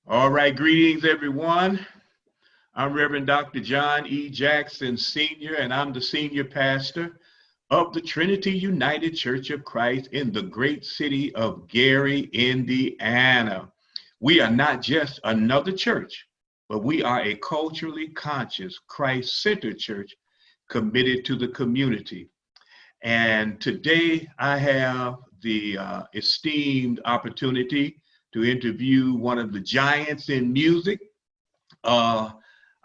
All right, greetings, everyone. I'm Reverend Dr. John E. Jackson, Sr., and I'm the senior pastor of the Trinity United Church of Christ in the great city of Gary, Indiana. We are not just another church, but we are a culturally conscious, Christ-centered church committed to the community. And today I have the esteemed opportunity to interview one of the giants in music. Uh,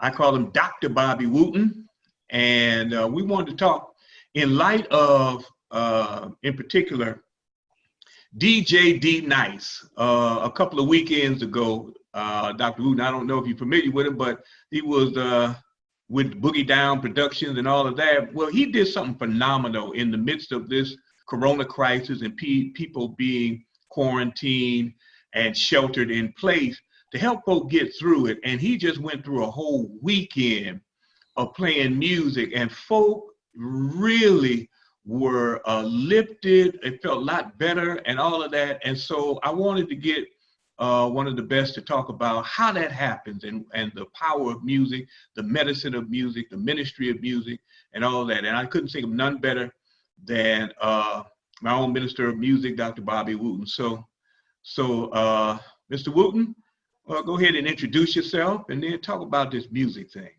I call him Dr. Bobby Wooten. And we wanted to talk in light of, in particular, DJ D Nice. A couple of weekends ago, Dr. Wooten, I don't know if you're familiar with him, but he was with Boogie Down Productions and all of that. Well, he did something phenomenal in the midst of this corona crisis and people being quarantined and sheltered in place to help folk get through it. And he just went through a whole weekend of playing music, and folk really were lifted. It felt a lot better and all of that. And so I wanted to get one of the best to talk about how that happens and the power of music, the medicine of music, the ministry of music, and all that. And I couldn't think of none better than my own minister of music, Dr. Bobby Wooten. So Mr. Wooten, go ahead and introduce yourself and then talk about this music thing.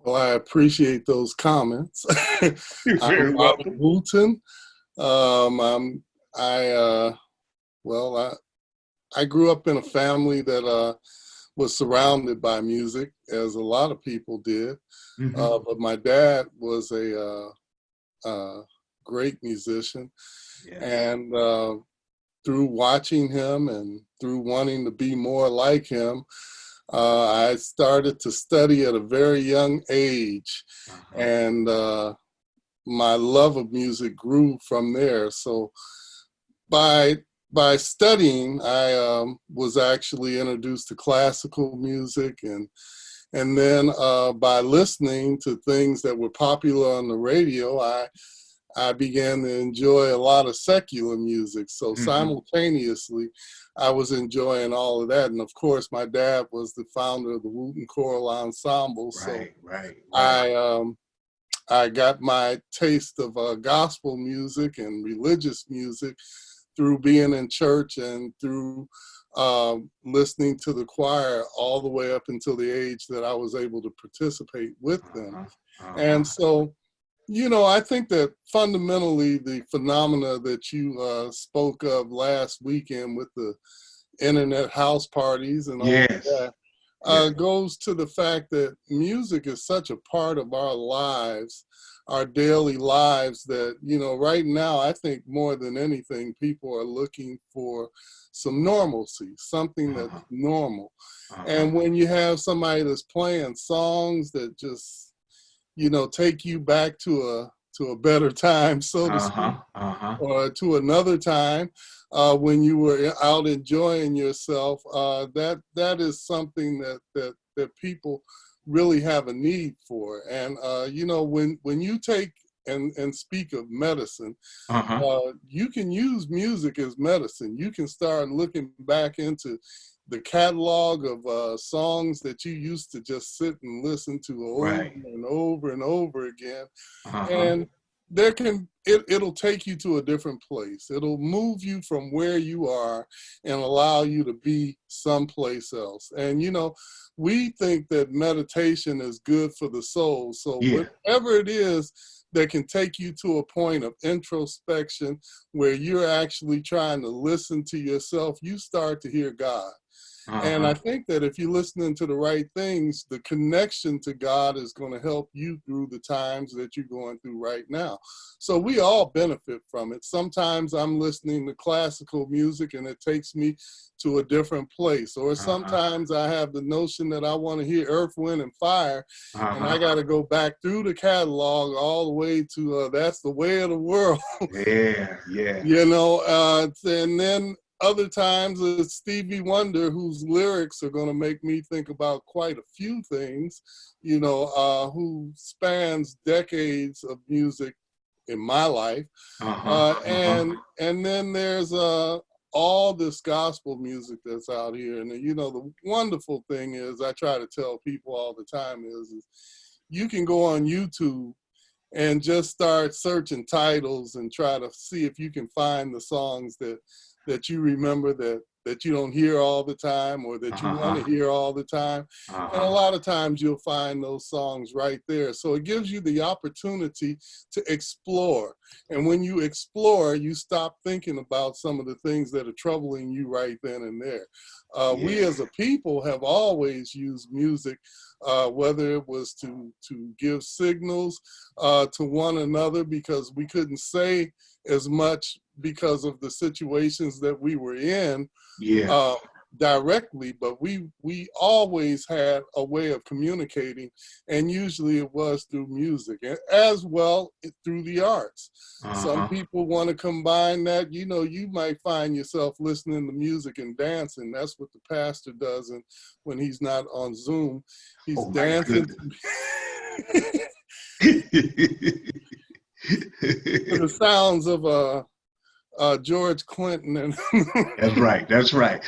Well, I appreciate those comments. You're very welcome. Wooten. I grew up in a family that was surrounded by music, as a lot of people did. Mm-hmm. But my dad was a great musician, Yeah. and through watching him and through wanting to be more like him, I started to study at a very young age, and my love of music grew from there. So by studying, I was actually introduced to classical music, and then by listening to things that were popular on the radio, I began to enjoy a lot of secular music. So simultaneously, I was enjoying all of that. And of course, my dad was the founder of the Wooten Choral Ensemble. Right. I got my taste of gospel music and religious music through being in church and through listening to the choir all the way up until the age that I was able to participate with them. And so, you know, I think that fundamentally the phenomena that you spoke of last weekend with the internet house parties and all of that goes to the fact that music is such a part of our lives, our daily lives, that, you know, right now, I think more than anything, people are looking for some normalcy, something that's normal. And when you have somebody that's playing songs that just, you know, take you back to a better time, so to speak, or to another time when you were out enjoying yourself, that is something that people really have a need for. And you know, when you take and speak of medicine, you can use music as medicine. You can start looking back into the catalog of songs that you used to just sit and listen to over and over and over again. And it'll take you to a different place. It'll move you from where you are and allow you to be someplace else. And, you know, we think that meditation is good for the soul. So whatever it is that can take you to a point of introspection where you're actually trying to listen to yourself, you start to hear God. And I think that if you're listening to the right things, the connection to God is going to help you through the times that you're going through right now. So we all benefit from it. Sometimes I'm listening to classical music and it takes me to a different place. Or sometimes I have the notion that I want to hear Earth, Wind, and Fire, and I got to go back through the catalog all the way to That's the Way of the World. You know, and then other times it's Stevie Wonder, whose lyrics are going to make me think about quite a few things, you know, who spans decades of music in my life. And then there's all this gospel music that's out here. And, you know, the wonderful thing is, I try to tell people all the time is you can go on YouTube and just start searching titles and try to see if you can find the songs that you remember that you don't hear all the time, or that you want to hear all the time. And a lot of times you'll find those songs right there. So it gives you the opportunity to explore. And when you explore, you stop thinking about some of the things that are troubling you right then and there. We as a people have always used music, whether it was to give signals to one another, because we couldn't say as much because of the situations that we were in directly, but we always had a way of communicating, and usually it was through music, and as well through the arts. Some people want to combine that. You know, you might find yourself listening to music and dancing. That's what the pastor does, and when he's not on Zoom, he's dancing to the sounds of George Clinton. And That's right.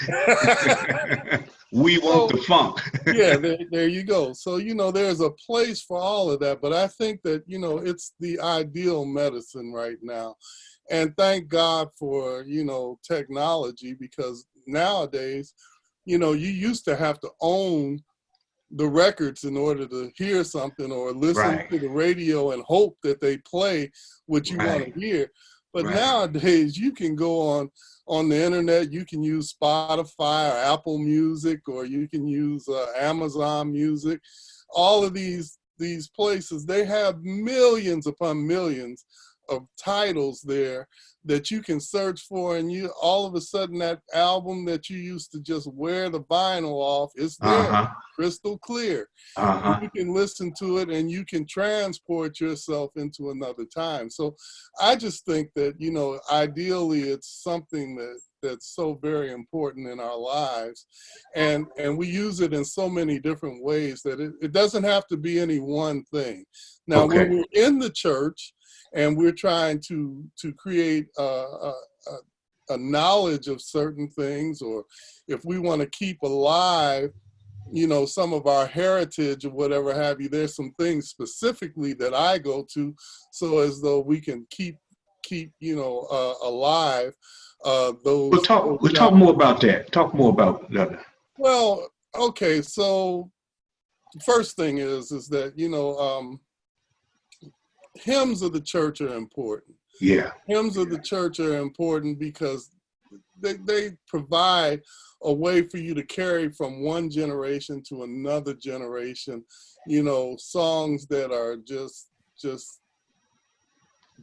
We want the funk. Yeah, there you go. So, you know, there's a place for all of that, but I think that, you know, it's the ideal medicine right now. And thank God for, you know, technology, because nowadays, you know, you used to have to own the records in order to hear something, or listen to the radio and hope that they play what you want to hear. But nowadays, you can go on the internet. You can use Spotify or Apple Music, or you can use Amazon Music. All of these places, they have millions upon millions of titles there that you can search for, and you all of a sudden, that album that you used to just wear the vinyl off is there, crystal clear. You can listen to it, and you can transport yourself into another time. So I just think that, you know, ideally it's something that's so very important in our lives, and we use it in so many different ways that it doesn't have to be any one thing. Now, when we're in the church and we're trying to create a knowledge of certain things, or if we want to keep alive, you know, some of our heritage or whatever have you, there's some things specifically that I go to, so as though we can keep you know, alive those. We'll talk more about that. Talk more about that. Well, okay, so the first thing is that, you know, hymns of the church are important. Hymns of the church are important because they provide a way for you to carry from one generation to another generation, you know, songs that are just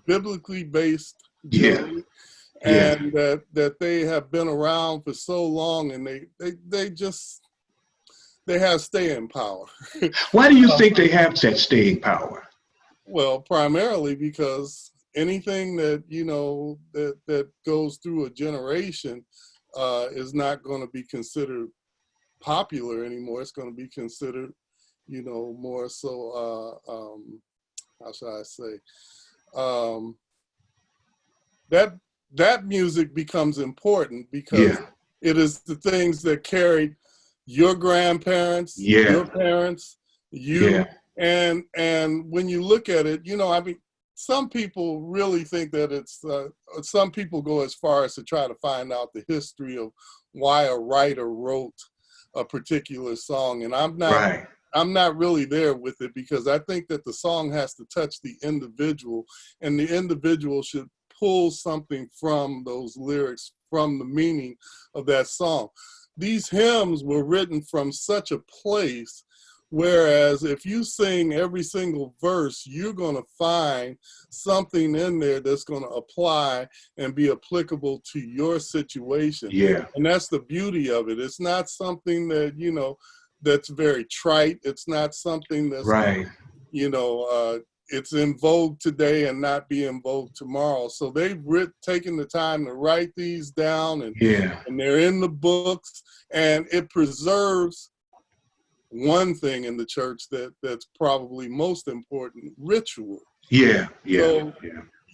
biblically based, generally, and that they have been around for so long, and they have staying power. Why do you think they have that staying power? Well, primarily because anything that, you know, that goes through a generation is not going to be considered popular anymore. It's going to be considered, you know, more so, how should I say, that music becomes important because it is the things that carried your grandparents, your parents, you. And when you look at it, you know, I mean, some people really think that it's, some people go as far as to try to find out the history of why a writer wrote a particular song. And I'm not really there with it, because I think that the song has to touch the individual, and the individual should pull something from those lyrics, from the meaning of that song. These hymns were written from such a place, whereas if you sing every single verse, you're going to find something in there that's going to apply and be applicable to your situation. And that's the beauty of it. It's not something that, you know, that's very trite. It's not something that's, you know, it's in vogue today and not be in vogue tomorrow. So they've taken the time to write these down, and they're in the books, and it preserves one thing in the church that's probably most important: ritual.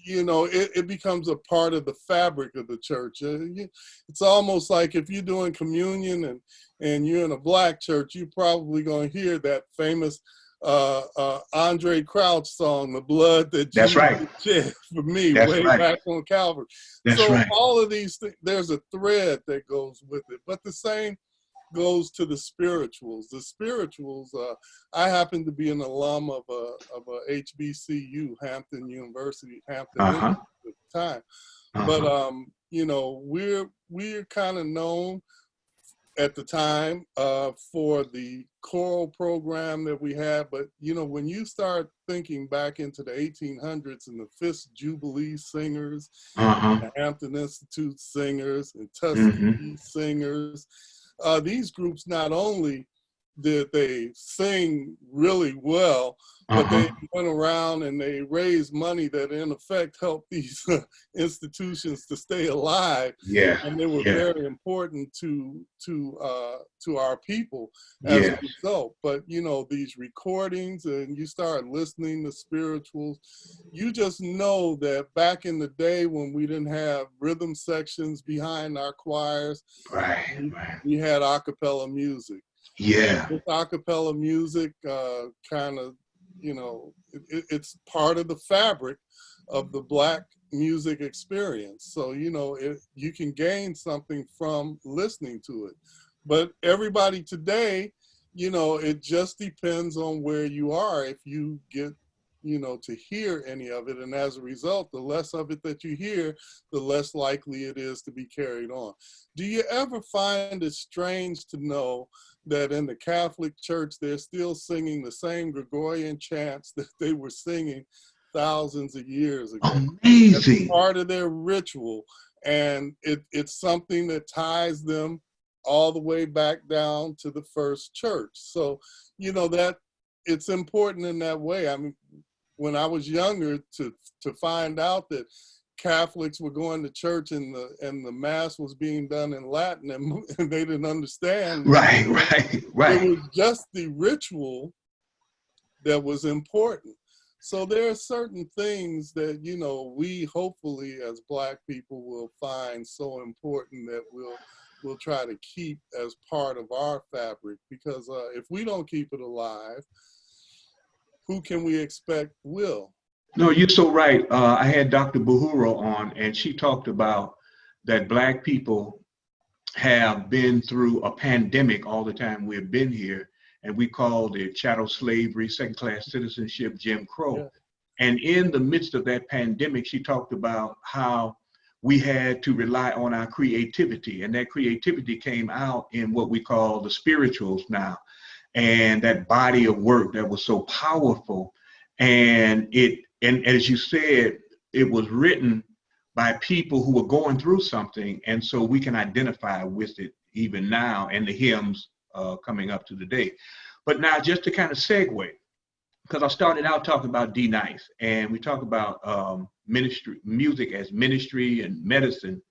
you know, it becomes a part of the fabric of the church. It's almost like if you're doing communion and you're in a black church, you're probably going to hear that famous Andre Crouch song, "The Blood That That's Jesus right. Shed for Me," That's way right. back on Calvary. That's So right. all of these things, there's a thread that goes with it. But the same goes to the spirituals. The spirituals, I happen to be an alum of a HBCU, Hampton University, Hampton Uh-huh. Institute at the time. Uh-huh. But you know, we're kind of known at the time for the choral program that we had. But you know, when you start thinking back into the 1800s and the Fifth Jubilee singers, Uh-huh. the Hampton Institute singers, and Mm-hmm. TUCCG singers, these groups not only did they sing really well, but Uh-huh. they went around and they raised money that in effect helped these institutions to stay alive, Yeah. and they were Yeah. very important to our people as a Yes. result. But you know, these recordings, and you start listening to spirituals, you just know that back in the day when we didn't have rhythm sections behind our choirs, Right. Right. we had a cappella music. And Yeah. this a cappella music kind of, you know, it's part of the fabric of the Black music experience. So, you know, you can gain something from listening to it. But everybody today, you know, it just depends on where you are. If you get, you know, to hear any of it. And as a result, the less of it that you hear, the less likely it is to be carried on. Do you ever find it strange to know that in the Catholic Church, they're still singing the same Gregorian chants that they were singing thousands of years ago? That's Amazing. part of their ritual. And it's something that ties them all the way back down to the first church. So, you know, that it's important in that way. I mean, when I was younger, to find out that Catholics were going to church and the mass was being done in Latin and they didn't understand. Right. Right. It Right. was just the ritual that was important. So there are certain things that, you know, we hopefully as Black people will find so important that we'll try to keep as part of our fabric, because if we don't keep it alive, who can we expect will? No, you're so right. I had Dr. Bahuro on, and she talked about that Black people have been through a pandemic all the time we've been here, and we called it chattel slavery, second-class citizenship, Jim Crow. Yeah. And in the midst of that pandemic, she talked about how we had to rely on our creativity, and that creativity came out in what we call the spirituals now, and that body of work that was so powerful. And as you said, it was written by people who were going through something, and so we can identify with it even now, and the hymns coming up to the day. But now, just to kind of segue, because I started out talking about D Nice, and we talk about ministry, music as ministry and medicine.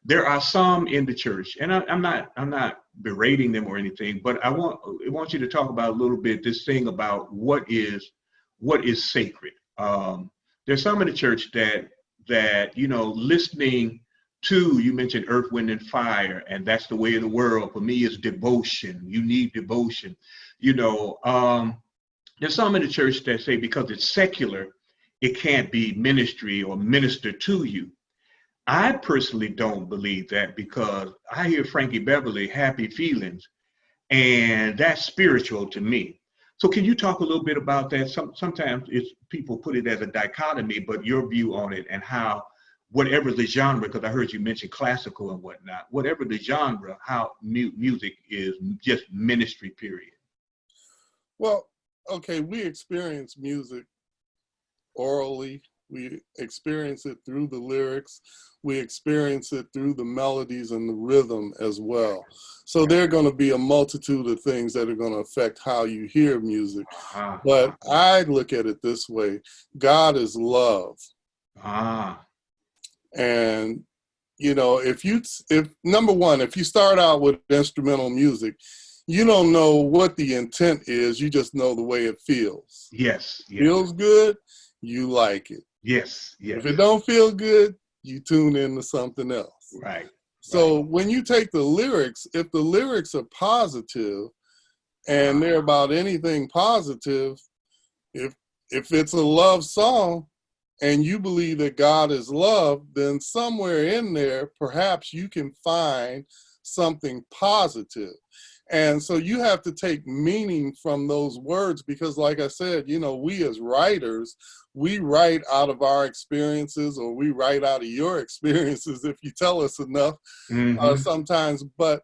There are some in the church, and I'm not berating them or anything, but I want you to talk about a little bit this thing about what is sacred. There's some in the church that you know, listening to, you mentioned Earth, Wind, and Fire, and that's the way of the world. For me, is devotion. You need devotion. You know, there's some in the church that say because it's secular, it can't be ministry or minister to you. I personally don't believe that, because I hear Frankie Beverly, Happy Feelings, and that's spiritual to me. So can you talk a little bit about that? Sometimes people put it as a dichotomy, but your view on it, and how whatever the genre, because I heard you mention classical and whatnot, whatever the genre, how music is just ministry, period. Well, okay, we experience music orally. We experience it through the lyrics. We experience it through the melodies and the rhythm as well. So there are going to be a multitude of things that are going to affect how you hear music. Ah, But I look at it this way: God is love. ah, And, you know, if number one, if you start out with instrumental music, you don't know what the intent is. You just know the way it feels. yes, yes, Feels good, you like it. Yes, yes. If it don't feel good, you tune into something else. Right. So when you take the lyrics, if the lyrics are positive and they're about anything positive, if it's a love song and you believe that God is love, then somewhere in there, perhaps you can find something positive. And so you have to take meaning from those words because, like I said, you know, we as writers, we write out of our experiences or we write out of your experiences if you tell us enough sometimes. But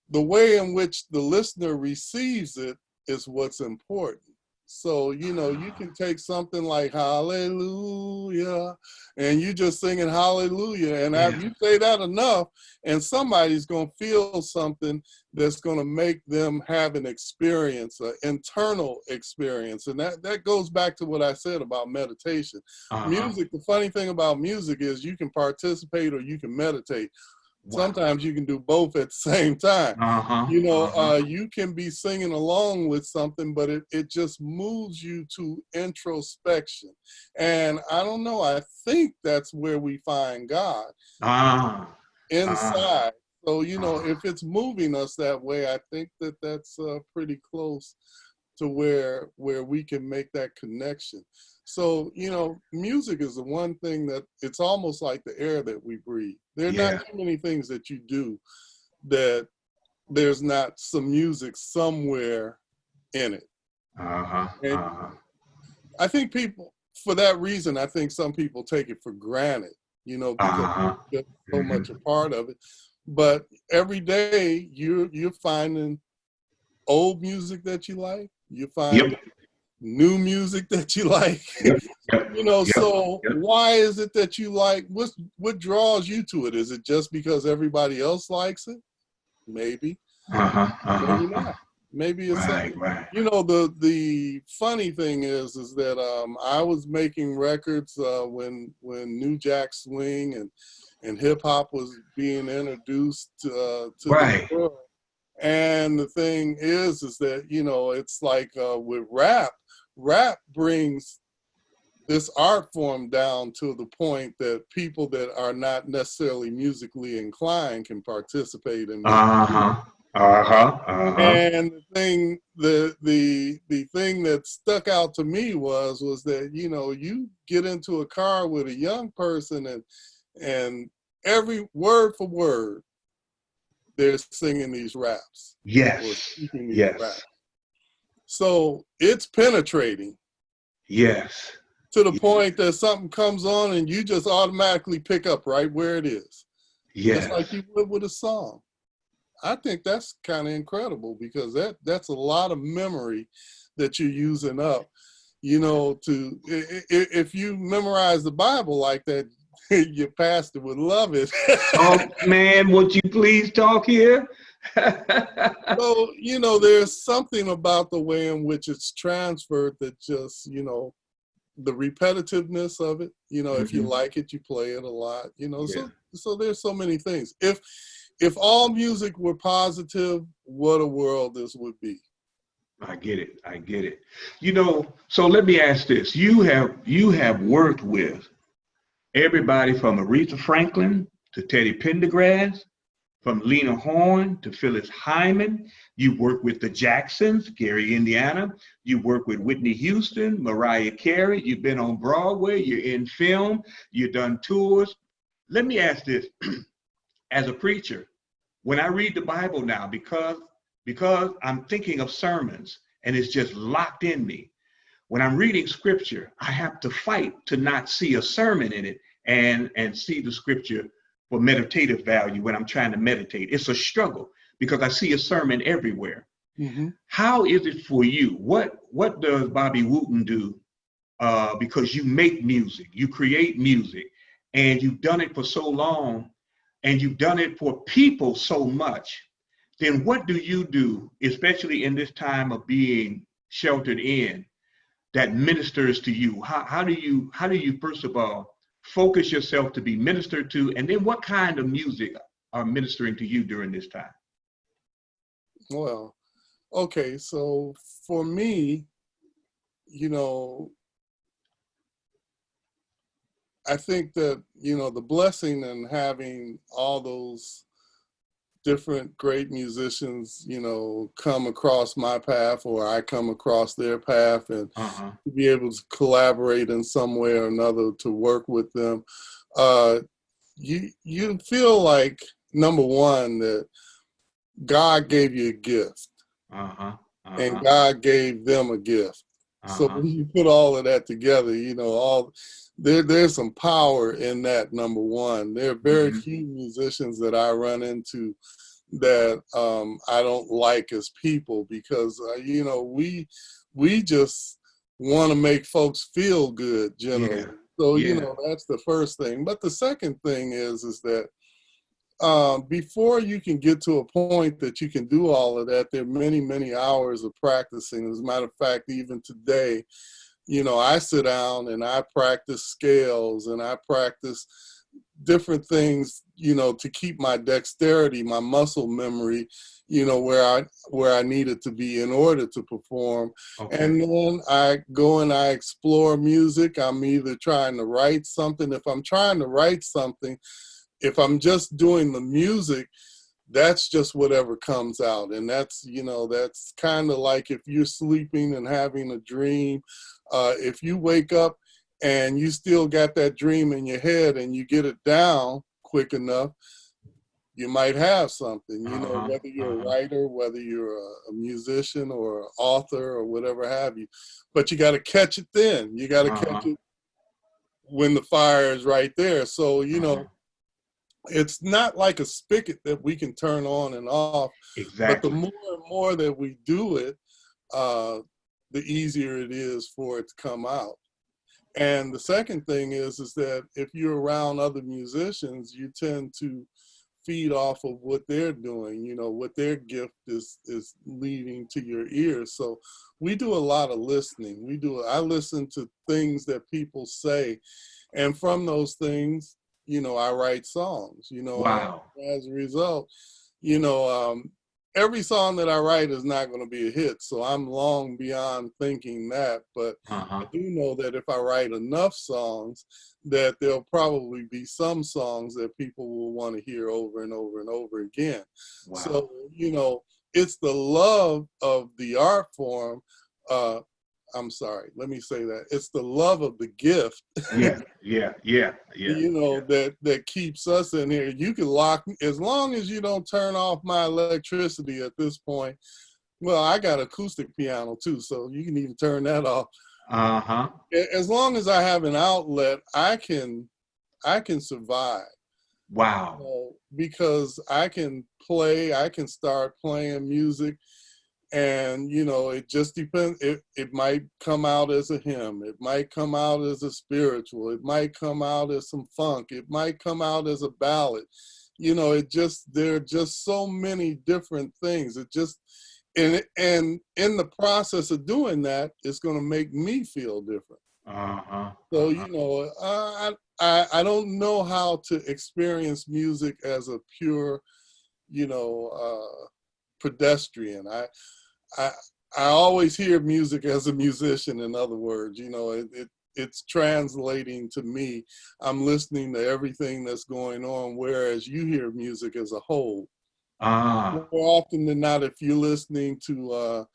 the way in which the listener receives it is what's important. So, you know, you can take something like hallelujah and you just singing hallelujah. And after you say that enough, and somebody's going to feel something that's going to make them have an experience, an internal experience. And that goes back to what I said about meditation. Music, the funny thing about music is you can participate or you can meditate. Sometimes you can do both at the same time. You know, you can be singing along with something, but it just moves you to introspection. And I don't know, I think that's where we find God inside. So, you know, if it's moving us that way, I think that that's pretty close to where we can make that connection. So, you know, music is the one thing that it's almost like the air that we breathe. There are not too many things that you do that there's not some music somewhere in it. And I think people, for that reason, I think some people take it for granted, you know, because it's so much a part of it. But every day you're finding old music that you like. You find new music that you like. You know, so why is it that you like, what draws you to it? Is it just because everybody else likes it? Maybe. Maybe not. Maybe it's something. You know, the funny thing is that I was making records when New Jack Swing and hip hop was being introduced to the world. And the thing is that, you know, it's like with rap brings this art form down to the point that people that are not necessarily musically inclined can participate in music. And the thing that stuck out to me was that, you know, you get into a car with a young person and every word for word, they're singing these raps. Or speaking these raps. So it's penetrating. To the point that something comes on and you just automatically pick up right where it is. Just like you would with a song. I think that's kind of incredible because that's a lot of memory that you're using up. You know, if you memorize the Bible like that, your pastor would love it. Oh man, would you please talk here? So, you know, there's something about the way in which it's transferred that just, you know, the repetitiveness of it, you know, if you like it, you play it a lot, you know, so there's so many things. If all music were positive, what a world this would be. I get it. You know, so let me ask this. You have worked with everybody from Aretha Franklin to Teddy Pendergrass, from Lena Horne to Phyllis Hyman. You work with the Jacksons, Gary, Indiana. You work with Whitney Houston, Mariah Carey. You've been on Broadway. You're in film. You've done tours. Let me ask this. As a preacher, when I read the Bible now, because I'm thinking of sermons and it's just locked in me. When I'm reading scripture, I have to fight to not see a sermon in it and see the scripture for meditative value when I'm trying to meditate. It's a struggle because I see a sermon everywhere. How is it for you? What does Bobby Wooten do? Because you make music, you create music, and you've done it for so long, and you've done it for people so much. Then what do you do, especially in this time of being sheltered in, that ministers to you? How do you first of all focus yourself to be ministered to, and then what kind of music are ministering to you during this time? Well, okay, so for me, you know, I think that, the blessing in having all those different great musicians, come across my path or I come across their path, and to be able to collaborate in some way or another to work with them. You feel like, number one, that God gave you a gift and God gave them a gift. So when you put all of that together, there's some power in that, number one. There are very few musicians that I run into that I don't like as people, because we just want to make folks feel good generally. So that's the first thing. But the second thing is that before you can get to a point that you can do all of that, there are many, many hours of practicing. As a matter of fact, even today, I sit down and I practice scales and I practice different things, to keep my dexterity, my muscle memory, where I need it to be in order to perform. Okay. And then I go and I explore music. I'm either trying to write something. If I'm trying to write something, if I'm just doing the music, that's just whatever comes out. And that's kind of like if you're sleeping and having a dream. If you wake up and you still got that dream in your head and you get it down quick enough, you might have something, whether you're a writer, whether you're a musician or an author or whatever have you. But you got to catch it then. You got to catch it when the fire is right there. So, it's not like a spigot that we can turn on and off. Exactly. But the more and more that we do it, the easier it is for it to come out. And the second thing is that if you're around other musicians, you tend to feed off of what they're doing, what their gift is leading to your ears. So we do a lot of listening. I listen to things that people say, and from those things, I write songs, wow. As a result, every song that I write is not going to be a hit. So I'm long beyond thinking that, but I do know that if I write enough songs, that there'll probably be some songs that people will want to hear over and over and over again. Wow. So, it's the love of the art form. I'm sorry, let me say that. It's the love of the gift. Yeah. That keeps us in here. You can lock, as long as you don't turn off my electricity at this point. Well, I got acoustic piano too, so you can even turn that off. As long as I have an outlet, I can survive. Wow. Because I can start playing music. And, it just depends. It might come out as a hymn. It might come out as a spiritual. It might come out as some funk. It might come out as a ballad. There are just so many different things. And in the process of doing that, it's going to make me feel different. So, I don't know how to experience music as a pure, pedestrian. I always hear music as a musician. In other words, it's translating to me. I'm listening to everything that's going on, whereas you hear music as a whole. More often than not, if you're listening to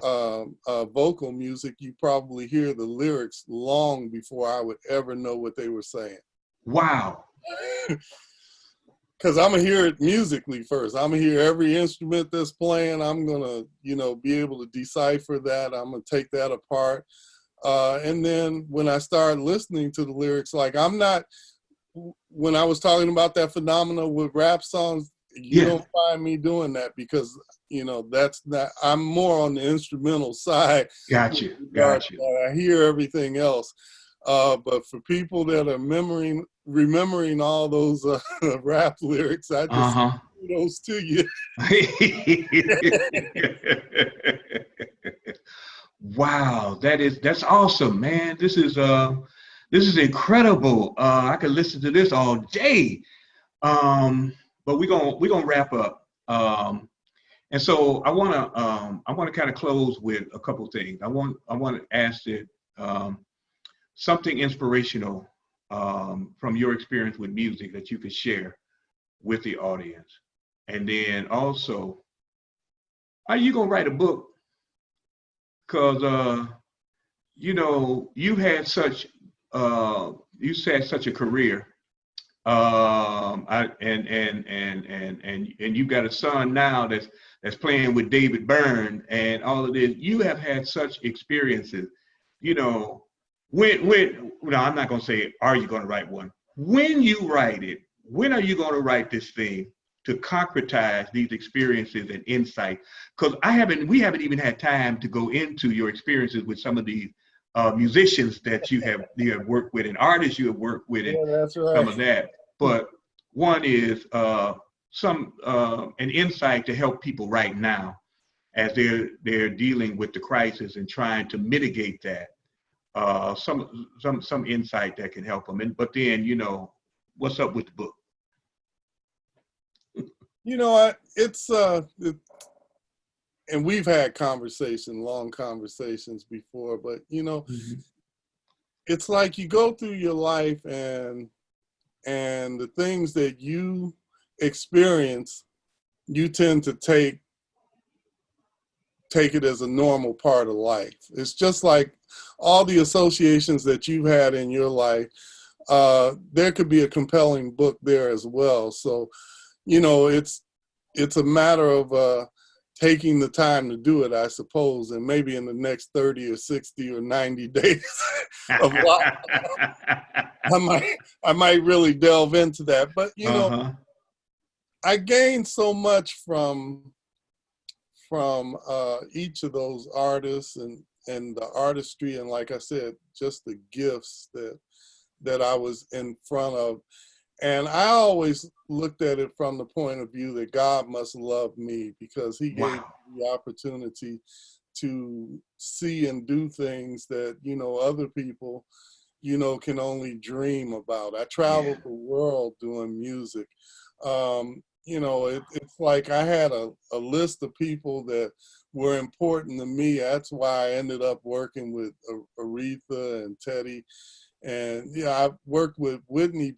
vocal music, you probably hear the lyrics long before I would ever know what they were saying. Wow. Because I'm going to hear it musically first. I'm going to hear every instrument that's playing. I'm going to, be able to decipher that. I'm going to take that apart. And then when I start listening to the lyrics, when I was talking about that phenomenon with rap songs, you don't find me doing that because, that's not, I'm more on the instrumental side. Gotcha. I hear everything else. But for people that are remembering all those rap lyrics, I just those to you. Wow, that's awesome, man. This is incredible. I could listen to this all day. But we're gonna wrap up. And so I wanna kind of close with a couple things. I want to ask it something inspirational from your experience with music that you could share with the audience? And then also, are you gonna write a book? Because you know, you had such a career, and you got a son now that's playing with David Byrne and all of this. You have had such experiences, you know. When no, I'm not gonna say, are you gonna write one? When you write it, when are you gonna write this thing to concretize these experiences and insight? Because we haven't even had time to go into your experiences with some of these musicians that you have worked with and artists you have worked with and Yeah, that's some right. of that. But one is some an insight to help people right now as they're dealing with the crisis and trying to mitigate that. Some insight that can help them. But then, you know, what's up with the book? You know what? And we've had long conversations before, but you know, Mm-hmm. it's like you go through your life and the things that you experience, you tend to take it as a normal part of life. It's just like all the associations that you've had in your life. There could be a compelling book there as well. So, you know, it's a matter of taking the time to do it, I suppose, and maybe in the next 30 or 60 or 90 days of life, I might really delve into that. But you know, Uh-huh. I gained so much from each of those artists and the artistry, and like I said, just the gifts that I was in front of. And I always looked at it from the point of view that God must love me because he gave Wow. me the opportunity to see and do things that, you know, other people, you know, can only dream about. I Yeah. traveled the world doing music. You know, it's like I had a list of people that were important to me. That's why I ended up working with Aretha and Teddy. And yeah, I worked with Whitney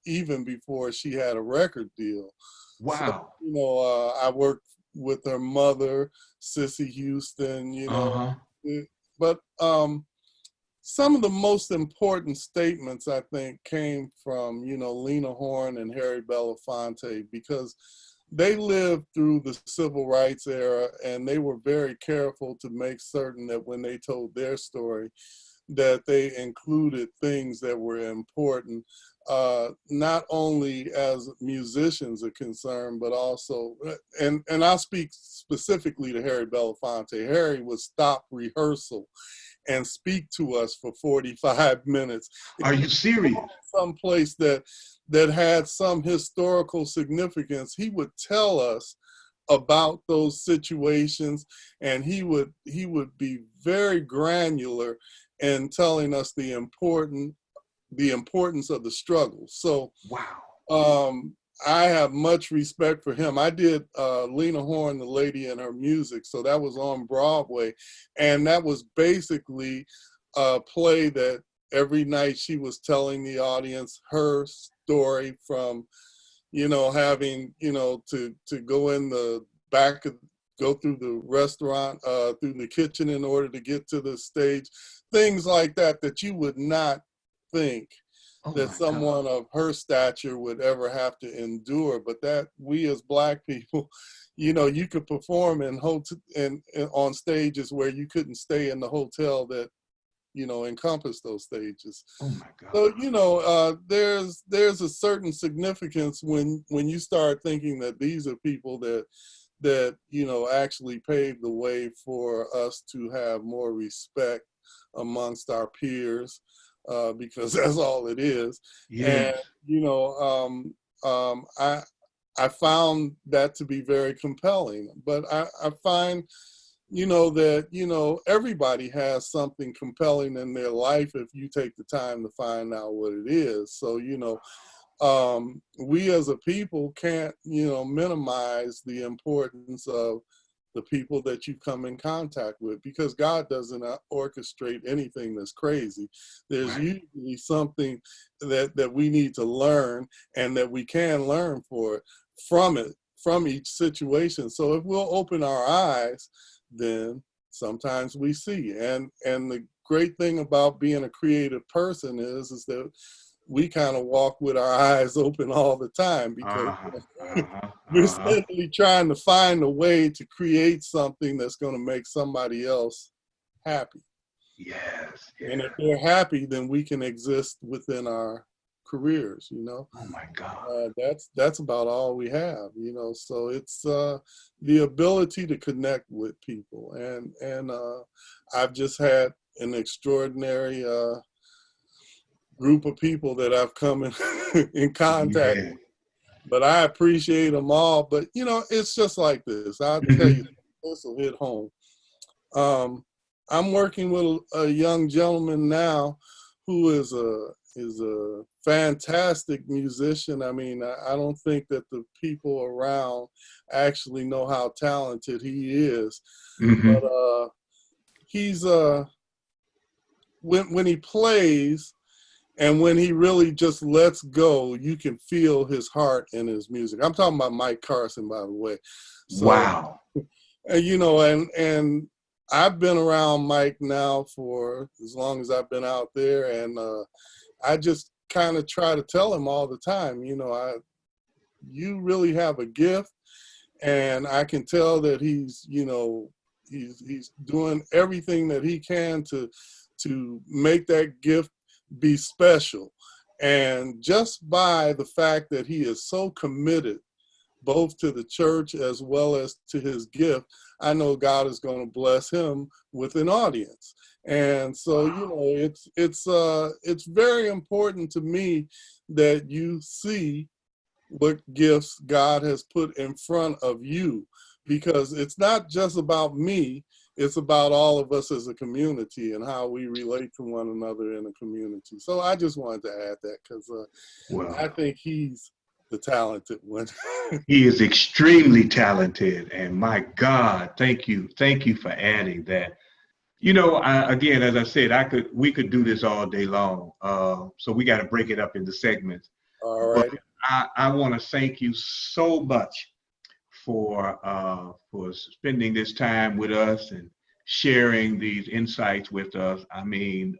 even before she had a record deal. So, Wow. you know, I worked with her mother, Cissy Houston, you know. Uh-huh. But some of the most important statements, I think, came from, you know, Lena Horne and Harry Belafonte, because they lived through the civil rights era and they were very careful to make certain that when they told their story, that they included things that were important, not only as musicians are concerned, but also, and I'll speak specifically to Harry Belafonte. Harry would stop rehearsal and speak to us for 45 minutes. Are you serious? Some place that had some historical significance, he would tell us about those situations, and he would be very granular in telling us the importance of the struggle. So Wow. um, I have much respect for him. I did Lena Horne, The Lady and Her Music, so that was on Broadway, and that was basically a play that every night she was telling the audience her story from, you know, having, you know, to go in the back of, go through the restaurant, through the kitchen in order to get to the stage, things like that, that you would not think Oh that my God. someone of her stature would ever have to endure. But that we as Black people, you know, you could perform in on stages where you couldn't stay in the hotel that, you know, encompass those stages. Oh my So, God. you know, there's a certain significance when you start thinking that these are people that you know actually paved the way for us to have more respect amongst our peers, because that's all it is. And Yes. you know, I found that to be very compelling. But I find, you know, that, you know, everybody has something compelling in their life if you take the time to find out what it is. So, you know, we as a people can't, you know, minimize the importance of the people that you come in contact with, because God doesn't orchestrate anything that's crazy. There's Right. usually something that we need to learn, and that we can learn from each situation. So if we'll open our eyes, then sometimes we see. And the great thing about being a creative person is that we kind of walk with our eyes open all the time, because Uh-huh. Uh-huh. we're Uh-huh. steadily trying to find a way to create something that's going to make somebody else happy. Yes. And Yeah. if they're happy, then we can exist within our careers, you know. Oh my God. That's about all we have, you know. So it's the ability to connect with people, and I've just had an extraordinary group of people that I've come in contact Yeah. with. But I appreciate them all. But you know, it's just like this. I'll tell you, Mhm. this will hit home. I'm working with a young gentleman now who is a fantastic musician. I mean, I don't think that the people around actually know how talented he is. But Mhm. he's when he plays, and when he really just lets go, you can feel his heart in his music. I'm talking about Mike Carson, by the way. So, Wow. you know, and I've been around Mike now for as long as I've been out there, and I just kind of try to tell him all the time, you know, you really have a gift, and I can tell that he's, you know, he's doing everything that he can to make that gift be special. And just by the fact that he is so committed both to the church as well as to his gift, I know God is going to bless him with an audience. And so, you Wow. know, it's very important to me that you see what gifts God has put in front of you, because it's not just about me, it's about all of us as a community and how we relate to one another in a community. So I just wanted to add that, because I Well, think he's the talented one. he is extremely talented, and my God, thank you. Thank you for adding that. You know, again, as I said, we could do this all day long. So we got to break it up into segments. All But righty. I want to thank you so much for spending this time with us and sharing these insights with us. I mean,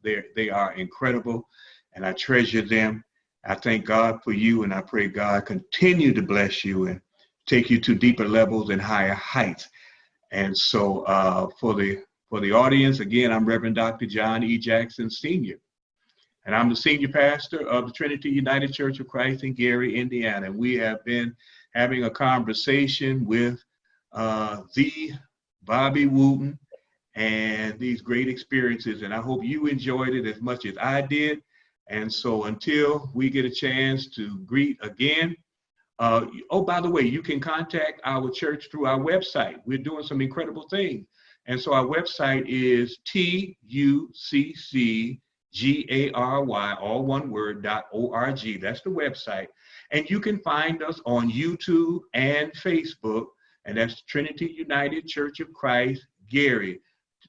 they are incredible, and I treasure them. I thank God for you, and I pray God continue to bless you and take you to deeper levels and higher heights. And so for the audience, again, I'm Reverend Dr. John E. Jackson Sr., and I'm the senior pastor of the Trinity United Church of Christ in Gary, Indiana. And we have been having a conversation with the Bobby Wooten and these great experiences. And I hope you enjoyed it as much as I did. And so until we get a chance to greet again, oh, by the way, you can contact our church through our website. We're doing some incredible things. And so our website is TUCCGARY, all one word, .org. That's the website. And you can find us on YouTube and Facebook, and that's Trinity United Church of Christ, Gary,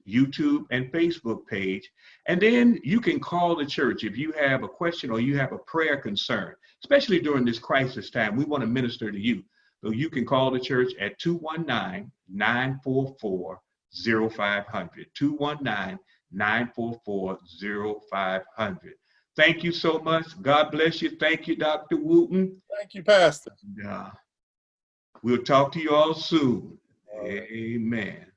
YouTube and Facebook page. And then you can call the church if you have a question or you have a prayer concern, especially during this crisis time. We want to minister to you. So you can call the church at 219-944-0500, 219-944-0500. Thank you so much. God bless you. Thank you, Dr. Wooten. Thank you, Pastor. And, we'll talk to you all soon. All right. Amen.